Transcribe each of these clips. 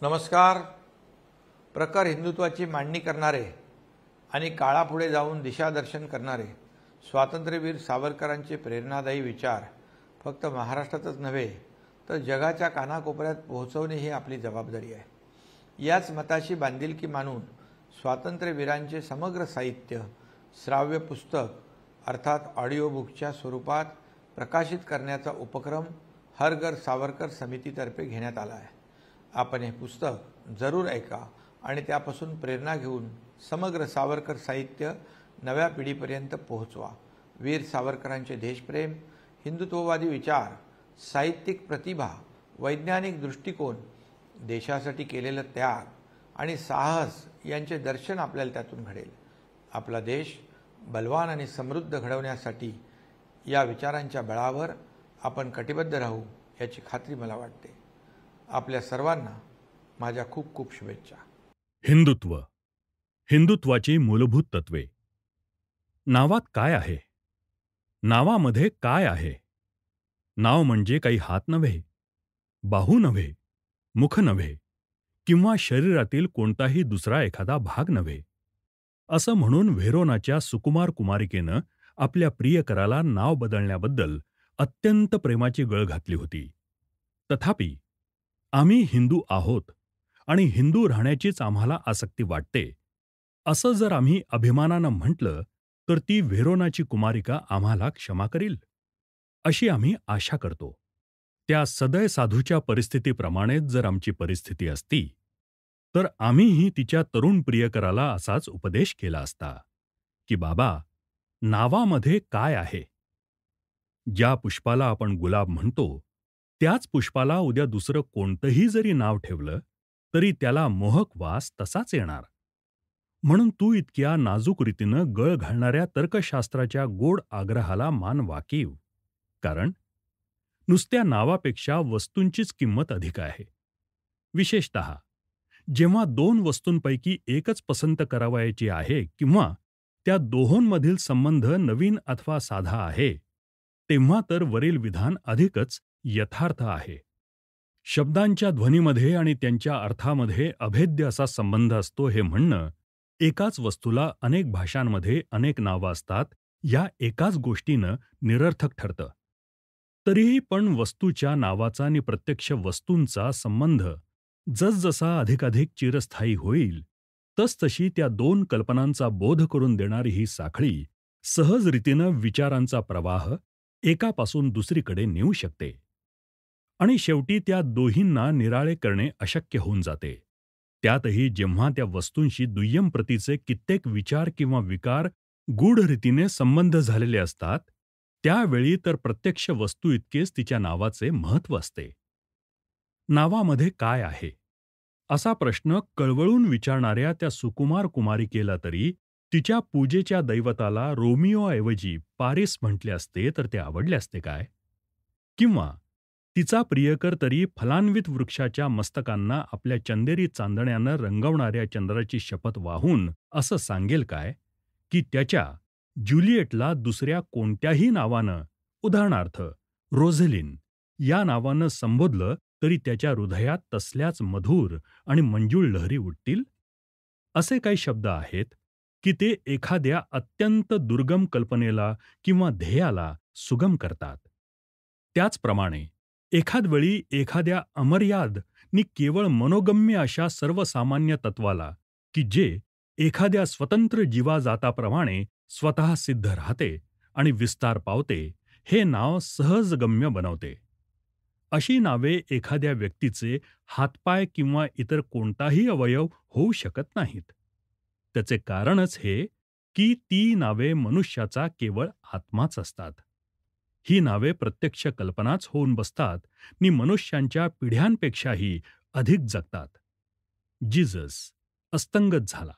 नमस्कार. प्रखर हिंदुत्वाची मांडणी करणारे आणि काळापुढे जाऊन दिशादर्शन करणारे स्वातंत्र्यवीर सावरकरांचे प्रेरणादायी विचार फक्त महाराष्ट्रातच नव्हे तर जगाच्या कानाकोपऱ्यात पोहोचवणे ही आपली जबाबदारी आहे. याच मताशी बांधिलकी मानून स्वातंत्र्यवीरांचे समग्र साहित्य श्राव्य पुस्तक अर्थात ऑडिओ बुकच्या स्वरूपात प्रकाशित करण्याचा उपक्रम हर घर सावरकर समितीतर्फे घेण्यात आला आहे. आपण हे पुस्तक जरूर ऐका आणि त्यापासून प्रेरणा घेऊन समग्र सावरकर साहित्य नव्या पिढीपर्यंत पोहोचवा. वीर सावरकरांचे देशप्रेम, हिंदुत्ववादी विचार, साहित्यिक प्रतिभा, वैज्ञानिक दृष्टिकोन, देशासाठी केलेलं त्याग आणि साहस यांचे दर्शन आपल्याला त्यातून घडेल. आपला देश बलवान आणि समृद्ध घडवण्यासाठी या विचारांच्या बळावर आपण कटिबद्ध राहू याची खात्री मला वाटते. आपल्या सर्वांना माझ्या खूप खूप शुभेच्छा. हिंदुत्व, हिंदुत्वाची मूलभूत तत्वे. नावात काय आहे? नावामध्ये काय आहे? नाव म्हणजे काही हात नव्हे, बाहू नव्हे, मुख नव्हे किंवा शरीरातील कोणताही दुसरा एखादा भाग नव्हे. असं म्हणून व्हेरोनाच्या सुकुमार कुमारिकेनं आपल्या प्रियकराला नाव बदलण्याबद्दल अत्यंत प्रेमाची गळ घातली होती. तथापि आम्ही हिंदू आहोत आणि हिंदू राहण्याचीच आम्हाला आसक्ती वाटते, असं जर आम्ही अभिमानानं म्हटलं तर ती व्हेरोनाची कुमारिका आम्हाला क्षमा करील, अशी आम्ही आशा करतो. त्या सदय साधूच्या परिस्थितीप्रमाणेच जर आमची परिस्थिती असती तर आम्हीही तिच्या तरुण प्रियकराला असाच उपदेश केला असता की बाबा, नावामध्ये काय आहे? ज्या पुष्पाला आपण गुलाब म्हणतो त्याच पुष्पाला उद्या दुसरं कोणतंही जरी नाव ठेवलं तरी त्याला मोहक वास तसाच येणार. म्हणून तू इतक्या नाजूक रीतीनं गळ घालणाऱ्या तर्कशास्त्राच्या गोड आग्रहाला मान वाकीव. कारण नुसत्या नावापेक्षा वस्तूंचीच किंमत अधिक आहे. विशेषतः जेव्हा दोन वस्तूंपैकी एकच पसंत करावयाची आहे किंवा त्या दोहोंमधील संबंध नवीन अथवा साधा आहे, तेव्हा तर वरील विधान अधिकच यथार्थ आहे. शब्दांच्या ध्वनीमध्ये आणि त्यांच्या अर्थामध्ये अभेद्य असा संबंध असतो हे म्हणणं एकाच वस्तूला अनेक भाषांमध्ये अनेक नावं असतात या एकाच गोष्टीनं निरर्थक ठरतं. तरीही पण वस्तूच्या नावाचा आणि प्रत्यक्ष वस्तूंचा संबंध जसजसा अधिकाधिक चिरस्थायी होईल तसतशी त्या दोन कल्पनांचा बोध करून देणारी ही साखळी सहज रीतीनं विचारांचा प्रवाह एकापासून दुसरीकडे नेऊ शकते आणि शेवटी त्या दोहींना निराळे करणे अशक्य होऊन जाते. त्यातही जेव्हा त्या वस्तूंशी दुय्यम प्रतीचे कित्येक विचार किंवा विकार गूढ रीतीने संबंध झालेले असतात, त्यावेळी तर प्रत्यक्ष वस्तू इतकेच तिच्या नावाचे महत्त्व असते. नावामध्ये काय आहे असा प्रश्न कळवळून विचारणाऱ्या त्या सुकुमार कुमारिकेला तरी तिच्या पूजेच्या दैवताला रोमिओऐवजी पारिस म्हटले असते तर ते आवडले असते काय? किंवा तिचा प्रियकर तरी फलान्वित वृक्षाच्या मस्तकांना आपल्या चंदेरी चांदण्यानं रंगवणाऱ्या चंद्राची शपथ वाहून असं सांगेल काय की त्याच्या ज्युलिएटला दुसऱ्या कोणत्याही नावानं, उदाहरणार्थ रोझेलिन या नावानं संबोधलं तरी त्याच्या हृदयात तसल्याच मधुर आणि मंजूळ लहरी उठतील? असे काही शब्द आहेत की ते एखाद्या अत्यंत दुर्गम कल्पनेला किंवा ध्येयाला सुगम करतात. त्याचप्रमाणे एखाद वेळी एखाद्या अमर्याद नि केवळ मनोगम्य अशा सर्वसामान्य तत्वाला की जे एखाद्या स्वतंत्र जीवाजाताप्रमाणे स्वतः सिद्ध राहते आणि विस्तार पावते, हे नाव सहजगम्य बनवते. अशी नावे एखाद्या व्यक्तीचे हातपाय किंवा इतर कोणताही अवयव होऊ शकत नाहीत. त्याचे कारणच हे की ती नावे मनुष्याचा केवळ आत्माच असतात. ही नावे प्रत्यक्ष कल्पनाच होऊन बसतात नि मनुष्यांच्या पिढ्यांपेक्षाही अधिक जगतात. जिजस अस्तंगत झाला,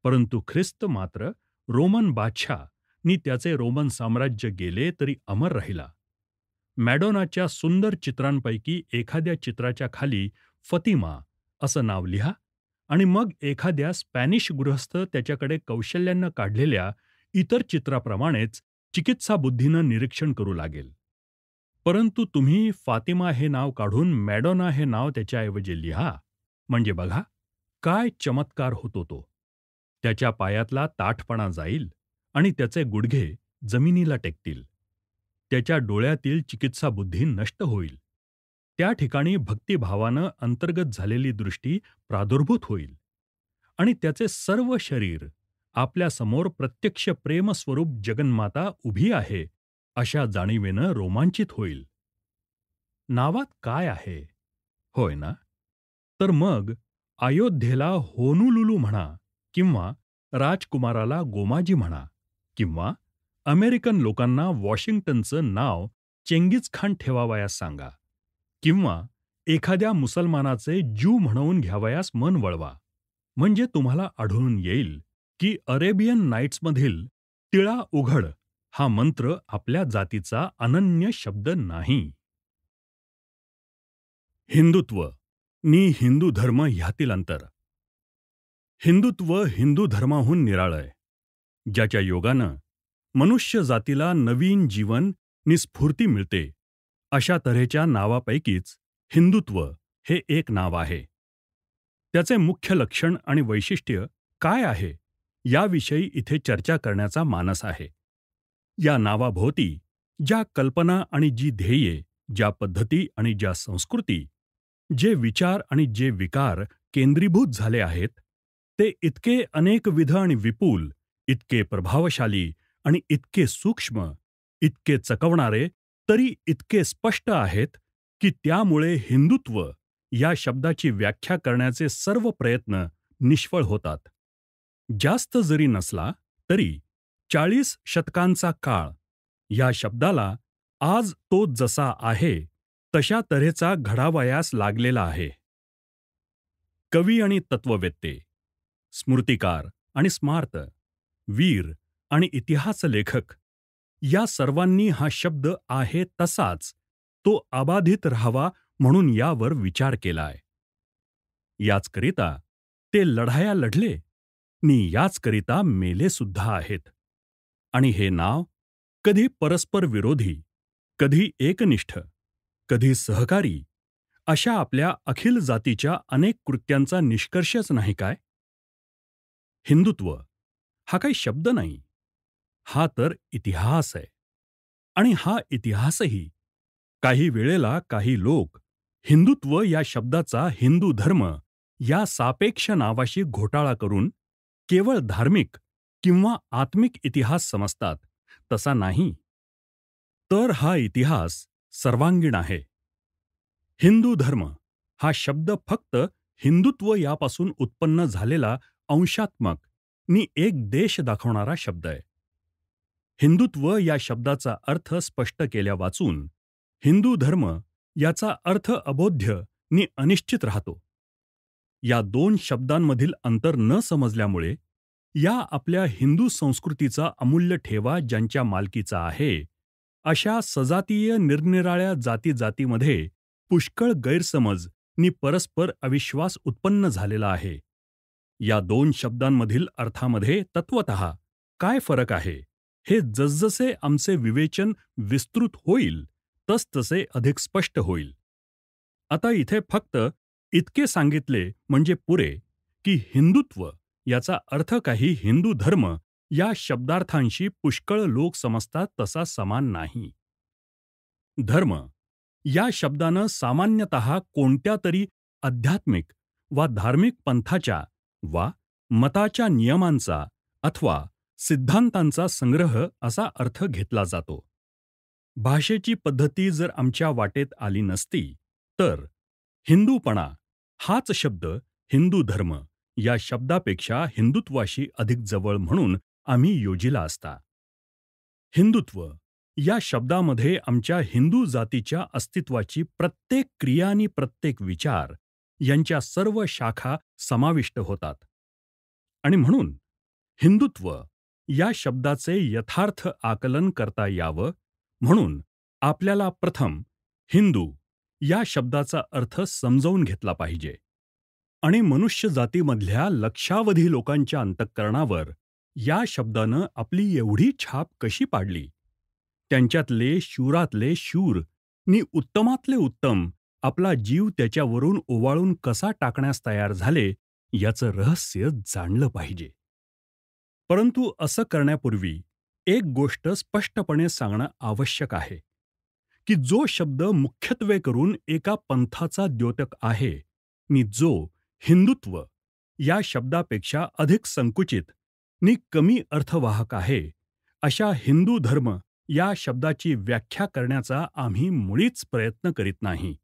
परंतु ख्रिस्त मात्र रोमन बादशाह नि त्याचे रोमन साम्राज्य गेले तरी अमर राहिला. मॅडोनाच्या सुंदर चित्रांपैकी एखाद्या चित्राच्या खाली फतिमा असं नाव लिहा आणि मग एखाद्या स्पॅनिश गृहस्थ त्याच्याकडे कौशल्यानं काढलेल्या इतर चित्राप्रमाणेच चिकित्सा बुद्धीनं निरीक्षण करू लागेल. परंतु तुम्ही फातिमा हे नाव काढून मॅडोना हे नाव त्याच्याऐवजी लिहा, म्हणजे बघा, काय चमत्कार होतो तो. त्याच्या पायातला ताठपणा जाईल आणि त्याचे गुडघे जमिनीला टेकतील. त्याच्या डोळ्यातील चिकित्सा बुद्धी नष्ट होईल. त्या ठिकाणी भक्तिभावानं अंतर्गत झालेली दृष्टी प्रादुर्भूत होईल आणि त्याचे सर्व शरीर आपल्यासमोर प्रत्यक्ष प्रेमस्वरूप जगन्माता उभी आहे अशा जाणीवेनं रोमांचित होईल. नावात काय आहे, होय ना? तर मग अयोध्येला होनुलुलू म्हणा किंवा राजकुमाराला गोमाजी म्हणा किंवा अमेरिकन लोकांना वॉशिंग्टनचं नाव चेंगीज खान ठेवावयास सांगा किंवा एखाद्या मुसलमानाचे ज्यू म्हणवून घ्यावयास मन वळवा, म्हणजे तुम्हाला आढळून येईल की अरेबियन नाईट्समधील तिळा उघड हा मंत्र आपल्या जातीचा अनन्य शब्द नाही. हिंदुत्व नि हिंदू धर्म ह्यातील अंतर. हिंदुत्व हिंदू धर्माहून निराळं आहे, ज्याच्या योगानं मनुष्य जातीला नवीन जीवन नि स्फूर्ती मिळते, अशा तऱ्हेच्या नावापैकीच हिंदुत्व हे एक नाव आहे. त्याचे मुख्य लक्षण आणि वैशिष्ट्य काय आहे याविषयी इथे चर्चा करण्याचा मानस आहे. या नावाभोवती ज्या कल्पना आणि जी ध्येये, ज्या पद्धती आणि ज्या संस्कृती, जे विचार आणि जे विकार केंद्रीभूत झाले आहेत, ते इतके अनेकविध आणि विपुल, इतके प्रभावशाली आणि इतके सूक्ष्म, इतके चकवणारे, तरी इतके स्पष्ट आहेत की त्यामुळे हिंदुत्व या शब्दाची व्याख्या करण्याचे सर्व प्रयत्न निष्फळ होतात. जास्त जरी नसला तरी 40 शतकांचा काळ या शब्दाला आज तो जसा आहे तशा तऱ्हेचा घडावयास लागलेला आहे. कवी आणि तत्ववेत्ते, स्मृतिकार आणि स्मार्त, वीर आणि इतिहास लेखक या सर्वांनी हा शब्द आहे तसाच तो अबाधित राहावा म्हणून यावर विचार केलाय. याचकरिता ते लढाया लढले नि याचकरिता मेले सुद्धा आहेत. आणि हे नाव कधी परस्पर विरोधी, कधी एकनिष्ठ, कधी सहकारी अशा आपल्या अखिल जातीच्या अनेक कृत्यांचा निष्कर्षच नाही काय? हिंदुत्व हा काही शब्द नाही, हा तर इतिहास आहे. आणि हा इतिहासही काही वेळेला काही लोक हिंदुत्व या शब्दाचा हिंदू धर्म या सापेक्ष नावाशी घोटाळा करून केवळ धार्मिक किंवा आत्मिक इतिहास समजतात, तसा नाही. तर हा इतिहास सर्वांगीण आहे. हिंदू धर्म हा शब्द फक्त हिंदुत्व यापासून उत्पन्न झालेला अंशात्मक नि एक देश दाखवणारा शब्द आहे. हिंदुत्व या शब्दाचा अर्थ स्पष्ट केल्या वाचून हिंदू धर्म याचा अर्थ अबोध्य नि अनिश्चित राहतो. या दोन शब्दांमधील अंतर न समजल्यामुळे या आपल्या हिंदू संस्कृतीचा अमूल्य ठेवा ज्यांच्या मालकीचा आहे, अशा सजातीय निरनिराळ्या जातीजातीमध्ये पुष्कळ गैरसमज नि परस्पर अविश्वास उत्पन्न झालेला आहे. या दोन शब्दांमधील अर्थामध्ये तत्वतः काय फरक आहे, हे जसजसे आमचे विवेचन विस्तृत होईल तसतसे अधिक स्पष्ट होईल. आता इथे फक्त इतके सांगितले म्हणजे पुरे की हिंदुत्व याचा अर्थ काही हिंदू धर्म या शब्दार्थांशी पुष्कळ लोक समजतात तसा समान नाही. धर्म या शब्दानं सामान्यतः कोणत्या तरी आध्यात्मिक वा धार्मिक पंथाच्या वा मताच्या नियमांचा अथवा सिद्धांतांचा संग्रह असा अर्थ घेतला जातो. भाषेची पद्धती जर आमच्या वाटेत आली नसती तर हिंदूपणा हाच शब्द हिंदू धर्म या शब्दापेक्षा हिंदुत्वाशी अधिक जवळ म्हणून आम्ही योजिला असता. हिंदुत्व या शब्दामध्ये आमच्या हिंदू जातीच्या अस्तित्वाची प्रत्येक क्रिया आणि प्रत्येक विचार यांच्या सर्व शाखा समाविष्ट होतात. आणि म्हणून हिंदुत्व या शब्दाचे यथार्थ आकलन करता यावं म्हणून आपल्याला प्रथम हिंदू या शब्दाचा अर्थ समजावून घेतला पाहिजे. आणि मनुष्य जातीमधल्या लक्षावधी लोकांच्या अंतःकरणावर या शब्दानं आपली एवढी छाप कशी पाडली, त्यांच्यातले शूरातले शूर नि उत्तमातले उत्तम आपला जीव त्याच्यावरून ओवाळून कसा टाकण्यास तयार झाले याचं रहस्य जाणलं पाहिजे. परंतु असं करण्यापूर्वी एक गोष्ट स्पष्टपणे सांगणं आवश्यक आहे की जो शब्द मुख्यत्वे करून एका पंथाचा द्योतक आहे नि जो हिंदुत्व या शब्दापेक्षा अधिक संकुचित नि कमी अर्थवाहक आहे, अशा हिंदू धर्म या शब्दाची व्याख्या करण्याचा आम्ही मुळीच प्रयत्न करीत नाही.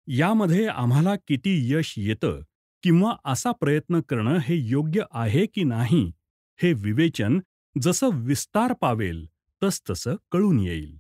यामध्ये आम्हाला किती यश येतं किंवा असा प्रयत्न करणं हे योग्य आहे की नाही हे विवेचन जसं विस्तार पावेल तसतसं कळून येईल.